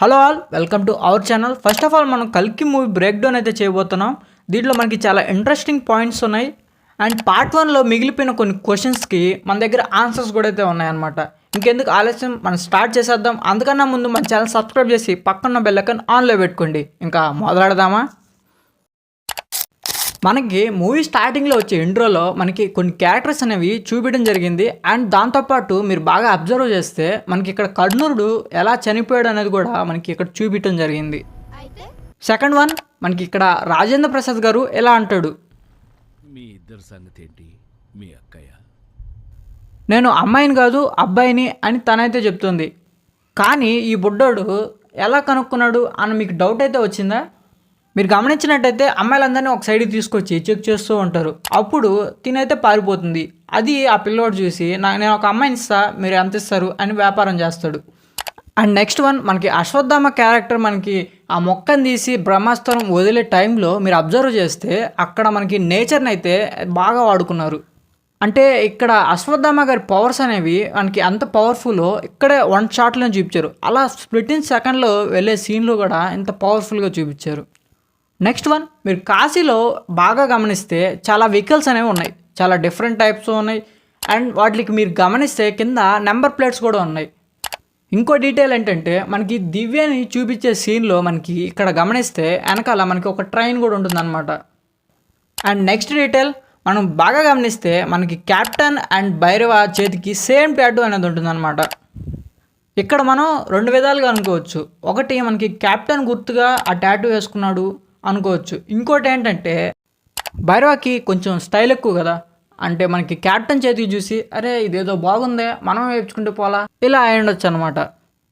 Hello all, welcome to our channel. First of all మనం కల్కి movie break down అయితే చేయబోతున్నాం. దీంట్లో మనకి చాలా ఇంట్రెస్టింగ్ పాయింట్స్ ఉన్నాయి. అండ్ పార్ట్ 1లో మిగిలిపోయిన కొన్ని క్వశ్చన్స్కి మన దగ్గర ఆన్సర్స్ కూడా అయితే ఉన్నాయన్నమాట. ఇంకెందుకు ఆలస్యం, మనం స్టార్ట్ చేసేద్దాం. అందుకన్నా ముందు మన ఛానల్ సబ్స్క్రైబ్ చేసి పక్కన బెల్ ఐకాన్ ఆన్లో పెట్టుకోండి. ఇంకా మొదలెడదామా? మనకి మూవీ స్టార్టింగ్లో వచ్చే ఇంట్రోలో మనకి కొన్ని క్యారెక్టర్స్ అనేవి చూపించడం జరిగింది. అండ్ దాంతోపాటు మీరు బాగా అబ్జర్వ్ చేస్తే మనకి ఇక్కడ కర్ణుడు ఎలా చనిపోయాడు అనేది కూడా మనకి ఇక్కడ చూపించడం జరిగింది. సెకండ్ వన్, మనకి ఇక్కడ రాజేంద్ర ప్రసాద్ గారు ఎలా అంటాడు, మీ ఇద్దరు సంగతి ఏంటి? మీ అక్కయ్య నేను అమ్మాయిని కాదు అబ్బాయిని అని తనైతే చెప్తుంది. కానీ ఈ బుడ్డోడు ఎలా కనుక్కున్నాడు అని మీకు డౌట్ అయితే వచ్చిందా? మీరు గమనించినట్టయితే అమ్మాయిలందరినీ ఒక సైడ్కి తీసుకొచ్చి చెక్ చేస్తూ ఉంటారు. అప్పుడు తినైతే పారిపోతుంది. అది ఆ పిల్లోడు చూసి నేను ఒక అమ్మాయిని ఇస్తా, మీరు ఎంత ఇస్తారు అని వ్యాపారం చేస్తాడు. అండ్ నెక్స్ట్ వన్, మనకి అశ్వత్థామ క్యారెక్టర్ మనకి ఆ మొక్కను తీసి బ్రహ్మాస్త్రం వదిలే టైంలో మీరు అబ్జర్వ్ చేస్తే అక్కడ మనకి నేచర్ని అయితే బాగా వాడుకున్నారు. అంటే ఇక్కడ అశ్వత్థామ గారి పవర్స్ అనేవి మనకి అంత పవర్ఫుల్ ఇక్కడే వన్ షాట్లో చూపించారు. అలా స్ప్లిట్టింగ్ సెకండ్లో వెళ్ళే సీన్లు కూడా ఇంత పవర్ఫుల్గా చూపించారు. నెక్స్ట్ వన్, మీరు కాశీలో బాగా గమనిస్తే చాలా వెహికల్స్ అనేవి ఉన్నాయి, చాలా డిఫరెంట్ టైప్స్ ఉన్నాయి. అండ్ వాటికి మీరు గమనిస్తే కింద నెంబర్ ప్లేట్స్ కూడా ఉన్నాయి. ఇంకో డీటెయిల్ ఏంటంటే మనకి దివ్యని చూపించే సీన్లో మనకి ఇక్కడ గమనిస్తే వెనకాల మనకి ఒక ట్రైన్ కూడా ఉంటుందన్నమాట. అండ్ నెక్స్ట్ డీటెయిల్ మనం బాగా గమనిస్తే మనకి క్యాప్టెన్ అండ్ భైరవ చేతికి సేమ్ టాటూ అనేది ఉంటుందన్నమాట. ఇక్కడ మనం రెండు విధాలుగా అనుకోవచ్చు. ఒకటి, మనకి క్యాప్టెన్ గుర్తుగా ఆ టాటూ వేసుకున్నాడు అనుకోవచ్చు. ఇంకోటి ఏంటంటే భైరవకి కొంచెం స్టైల్ ఎక్కువ కదా, అంటే మనకి క్యాప్టెన్ చేతికి చూసి అరే ఇదేదో బాగుందే మనం వేయించుకుంటూ పోలా ఇలా అయ్యుండొచ్చు అనమాట.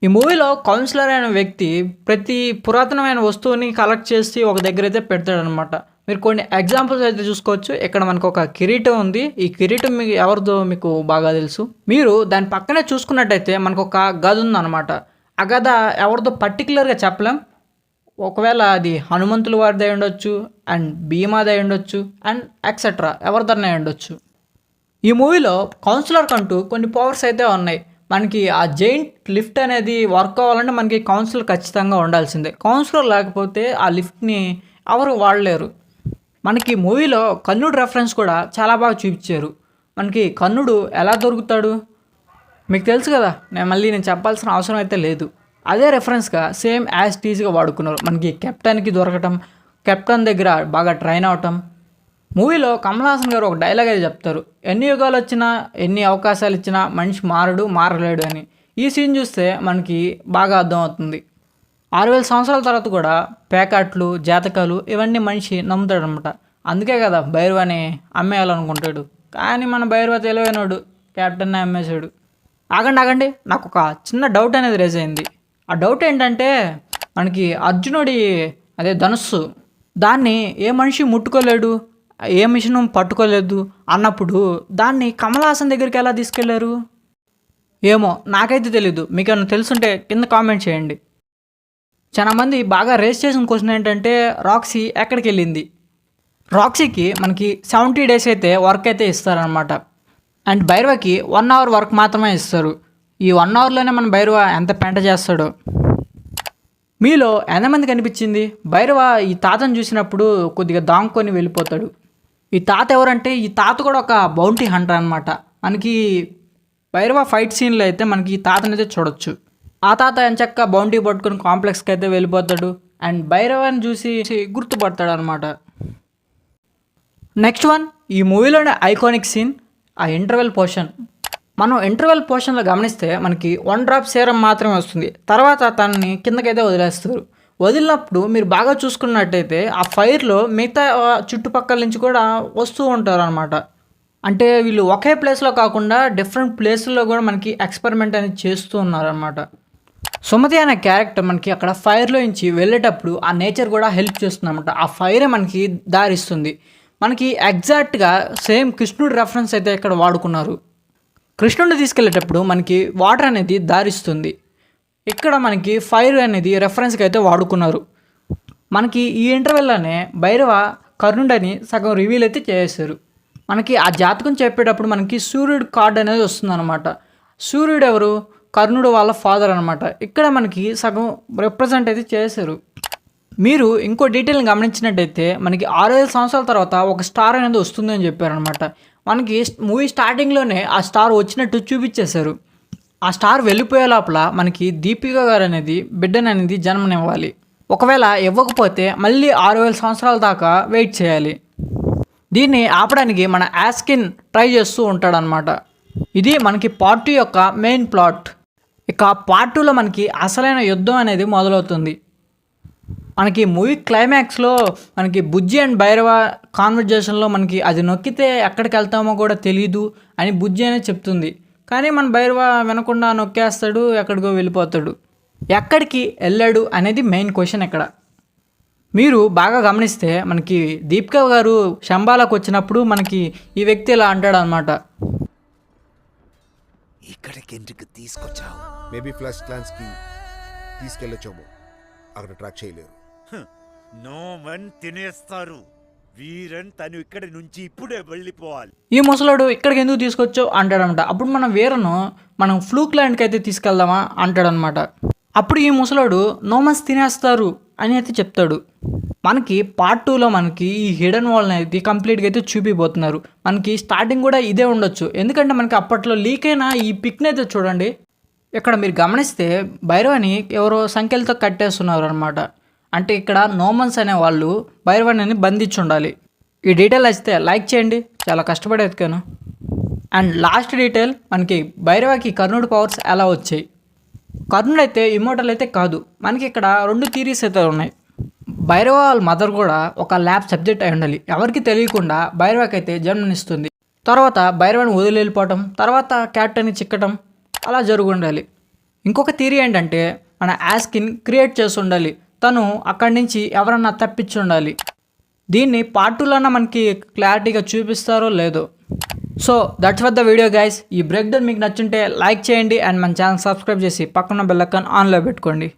ఈ మూవీలో కౌన్సిలర్ అయిన వ్యక్తి ప్రతి పురాతనమైన వస్తువుని కలెక్ట్ చేసి ఒక దగ్గర అయితే పెడతాడనమాట. మీరు కొన్ని ఎగ్జాంపుల్స్ అయితే చూసుకోవచ్చు. ఇక్కడ మనకు ఒక కిరీటం ఉంది. ఈ కిరీటం మీకు ఎవరిదో మీకు బాగా తెలుసు. మీరు దాని పక్కనే చూసుకున్నట్టయితే మనకు ఒక గద ఉందన్నమాట. ఆ గద ఎవరిదో పర్టికులర్గా చెప్పలేం. ఒకవేళ అది హనుమంతుల వారిది అయి ఉండొచ్చు, అండ్ భీమాది అయి ఉండొచ్చు, అండ్ ఎక్సెట్రా ఎవరిదన్నా అయి ఉండొచ్చు. ఈ మూవీలో కౌన్సిలర్ కంటూ కొన్ని పవర్స్ అయితే ఉన్నాయి. మనకి ఆ జైంట్ లిఫ్ట్ అనేది వర్క్ అవ్వాలంటే మనకి కౌన్సిలర్ ఖచ్చితంగా ఉండాల్సిందే. కౌన్సిలర్ లేకపోతే ఆ లిఫ్ట్ని ఎవరు వాడలేరు. మనకి మూవీలో కర్ణుడు రెఫరెన్స్ కూడా చాలా బాగా చూపించారు. మనకి కర్ణుడు ఎలా దొరుకుతాడు మీకు తెలుసు కదా, నేను చెప్పాల్సిన అవసరం అయితే లేదు. అదే రెఫరెన్స్గా సేమ్ యాజ్ టీజ్గా వాడుకున్నారు. మనకి కెప్టెన్కి దొరకటం, కెప్టెన్ దగ్గర బాగా ట్రైన్ అవటం. మూవీలో కమల్ హాసన్ గారు ఒక డైలాగ్ అయితే చెప్తారు, ఎన్ని యుగాలు వచ్చినా ఎన్ని అవకాశాలు ఇచ్చినా మనిషి మారలేడు అని. ఈ సీన్ చూస్తే మనకి బాగా అర్థమవుతుంది. 6000 సంవత్సరాల తర్వాత కూడా పేకాట్లు, జాతకాలు ఇవన్నీ మనిషి నమ్ముతాడు అనమాట. అందుకే కదా భైరవని అమ్మేయాలనుకుంటాడు. కానీ మన భైరవ తెలివైనడు, కెప్టెన్ని అమ్మేశాడు. ఆగండి, నాకు ఒక చిన్న డౌట్ అనేది రేజ్ అయింది. ఆ డౌట్ ఏంటంటే మనకి అర్జునుడి అదే ధనుస్సు, దాన్ని ఏ మనిషి ముట్టుకోలేడు, ఏ మిషన్ పట్టుకోలేదు అన్నప్పుడు దాన్ని కమల్ హాసన్ దగ్గరికి ఎలా తీసుకెళ్లారు? ఏమో నాకైతే తెలీదు. మీకు ఏమైనా తెలుసుంటే కింద కామెంట్ చేయండి. చాలామంది బాగా రేస్ చేసిన క్వశ్చన్ ఏంటంటే రాక్సీ ఎక్కడికి వెళ్ళింది? రాక్సీకి మనకి 70 days అయితే వర్క్ అయితే ఇస్తారనమాట. అండ్ భైరవకి 1 hour వర్క్ మాత్రమే ఇస్తారు. ఈ 1 hourలోనే మన భైరవ ఎంత పెంట చేస్తాడో. మీలో ఎంతమంది కనిపించింది భైరవ ఈ తాతను చూసినప్పుడు కొద్దిగా దాంకొని వెళ్ళిపోతాడు? ఈ తాత ఎవరంటే ఈ తాత కూడా ఒక బౌంటీ హంటర్ అనమాట. మనకి భైరవ ఫైట్ సీన్లో అయితే మనకి ఈ తాతని అయితే చూడొచ్చు. ఆ తాత ఎంచక్క బౌంటీ పట్టుకుని కాంప్లెక్స్కి అయితే వెళ్ళిపోతాడు. అండ్ భైరవని చూసి గుర్తుపడతాడు అనమాట. నెక్స్ట్ వన్, ఈ మూవీలోనే ఐకానిక్ సీన్ ఆ ఇంటర్వెల్ పోర్షన్. మనం ఇంటర్వెల్ పోర్షన్లో గమనిస్తే మనకి 1 drop సేరం మాత్రమే వస్తుంది. తర్వాత తనని కిందకైతే వదిలేస్తారు. వదిలినప్పుడు మీరు బాగా చూసుకున్నట్టయితే ఆ ఫైర్లో మిగతా చుట్టుపక్కల నుంచి కూడా వస్తూ ఉంటారు అనమాట. అంటే వీళ్ళు ఒకే ప్లేస్లో కాకుండా డిఫరెంట్ ప్లేస్లో కూడా మనకి ఎక్స్పెరిమెంట్ అనేది చేస్తూ ఉన్నారనమాట. సుమతి అనే క్యారెక్టర్ మనకి అక్కడ ఫైర్లో నుంచి వెళ్ళేటప్పుడు ఆ నేచర్ కూడా హెల్ప్ చేస్తుంది అనమాట. ఆ ఫైరే మనకి దారిస్తుంది. మనకి ఎగ్జాక్ట్గా సేమ్ కృష్ణుడి రెఫరెన్స్ అయితే ఇక్కడ వాడుకున్నారు. కృష్ణుడిని తీసుకెళ్ళేటప్పుడు మనకి వాటర్ అనేది దారిస్తుంది. ఇక్కడ మనకి ఫైర్ అనేది రెఫరెన్స్కి అయితే వాడుకున్నారు. మనకి ఈ ఇంటర్వెల్లోనే భైరవ కర్ణుడని సగం రివీల్ అయితే చేసేసారు. మనకి ఆ జాతకం చెప్పేటప్పుడు మనకి సూర్యుడు కార్డ్ అనేది వస్తుందన్నమాట. సూర్యుడు ఎవరు? కర్ణుడు వాళ్ళ ఫాదర్ అనమాట. ఇక్కడ మనకి సగం రిప్రజెంట్ అయితే చేశారు. మీరు ఇంకో డీటెయిల్ని గమనించినట్టయితే మనకి 6,000 సంవత్సరాల తర్వాత ఒక స్టార్ అనేది వస్తుందని చెప్పారనమాట. మనకి మూవీ స్టార్టింగ్లోనే ఆ స్టార్ వచ్చినట్టు చూపించేశారు. ఆ స్టార్ వెళ్ళిపోయే లోపల మనకి దీపిక గారు అనేది బిడ్డను అనేది జన్మనివ్వాలి. ఒకవేళ ఇవ్వకపోతే మళ్ళీ 6,000 సంవత్సరాల దాకా వెయిట్ చేయాలి. దీన్ని ఆపడానికి మన యాస్కిన్ ట్రై చేస్తూ ఉంటాడనమాట. ఇది మనకి పార్ట్ 2 యొక్క మెయిన్ ప్లాట్. ఇక పార్ట్ 2లో మనకి అసలైన యుద్ధం అనేది మొదలవుతుంది. మనకి మూవీ క్లైమాక్స్లో మనకి బుజ్జి అండ్ భైరవ కాన్వర్జేషన్లో మనకి అది నొక్కితే ఎక్కడికి వెళ్తామో కూడా తెలీదు అని బుజ్జి అనేది చెప్తుంది. కానీ మన భైరవ వినకుండా నొక్కేస్తాడు, ఎక్కడికో వెళ్ళిపోతాడు. ఎక్కడికి వెళ్ళాడు అనేది మెయిన్ క్వశ్చన్ ఇక్కడ. మీరు బాగా గమనిస్తే మనకి దీపిక గారు శంబాలకు వచ్చినప్పుడు మనకి ఈ వ్యక్తి ఇలా అంటాడు అనమాట. ఇక్కడికి ఎందుకు తీసుకొచ్చావు? మేబీ ఫ్లాష్ క్లాన్స్ కి తీసుకెళ్ళొచ్చాము, అక్కడ ట్రాక్ చేయలేరు. నో వన్ తినేస్తారు. వీరన్ తను ఇక్కడి నుంచి ఇప్పుడే వెళ్ళిపోవాలి. ఈ ముసలాడు ఇక్కడికి ఎందుకు తీసుకొచ్చావు అంటాడనమాట. అప్పుడు మనం వీరను మనం ఫ్లూక్ ల్యాండ్కి అయితే తీసుకెళ్దామా అంటాడనమాట. అప్పుడు ఈ ముసలాడు నోమన్స్ తినేస్తారు అని అయితే చెప్తాడు. మనకి పార్ట్ 2లో మనకి ఈ హిడెన్ వాల్ అనేది కంప్లీట్గా అయితే చూపిపోతున్నారు. మనకి స్టార్టింగ్ కూడా ఇదే ఉండొచ్చు, ఎందుకంటే మనకి అప్పట్లో లీక్ అయిన ఈ పిక్ని అయితే చూడండి. ఇక్కడ మీరు గమనిస్తే భైరవని ఎవరో సంఖ్యలతో కట్టేస్తున్నారు అనమాట. అంటే ఇక్కడ నోమన్స్ అనే వాళ్ళు భైరవని బంధించి ఉండాలి. ఈ డీటెయిల్ అయితే లైక్ చేయండి, చాలా కష్టపడి ఎత్తుకాను. అండ్ లాస్ట్ డీటెయిల్ మనకి భైరవకి కర్ణుడి పవర్స్ ఎలా వచ్చాయి. కర్ణుడు అయితే ఇమ్మోటల్ అయితే కాదు. మనకి ఇక్కడ 2 థీరీస్ అయితే ఉన్నాయి. భైరవ వాళ్ళ మదర్ కూడా ఒక ల్యాబ్ సబ్జెక్ట్ అయి ఉండాలి. ఎవరికి తెలియకుండా భైరవకి అయితే జన్మనిస్తుంది. తర్వాత భైరవని వదిలి వెళ్ళిపోవటం, తర్వాత క్యాప్టెన్ని చిక్కటం అలా జరుగు ఉండాలి. ఇంకొక థీరీ ఏంటంటే మన యాస్కిన్ క్రియేట్ చేసి ఉండాలి. తను అక్కడి నుంచి ఎవరన్నా తప్పించి ఉండాలి. దీన్ని పార్ట్ 2లోనే మనకి క్లారిటీగా చూపిస్తారో లేదో. So that's for the video guys. ఈ బ్రేక్ డౌన్ మీకు నచ్చుంటే లైక్ చేయండి అండ్ మన ఛానల్ సబ్స్క్రైబ్ చేసి పక్కన బెల్ ఐకాన్ ఆన్లో పెట్టుకోండి.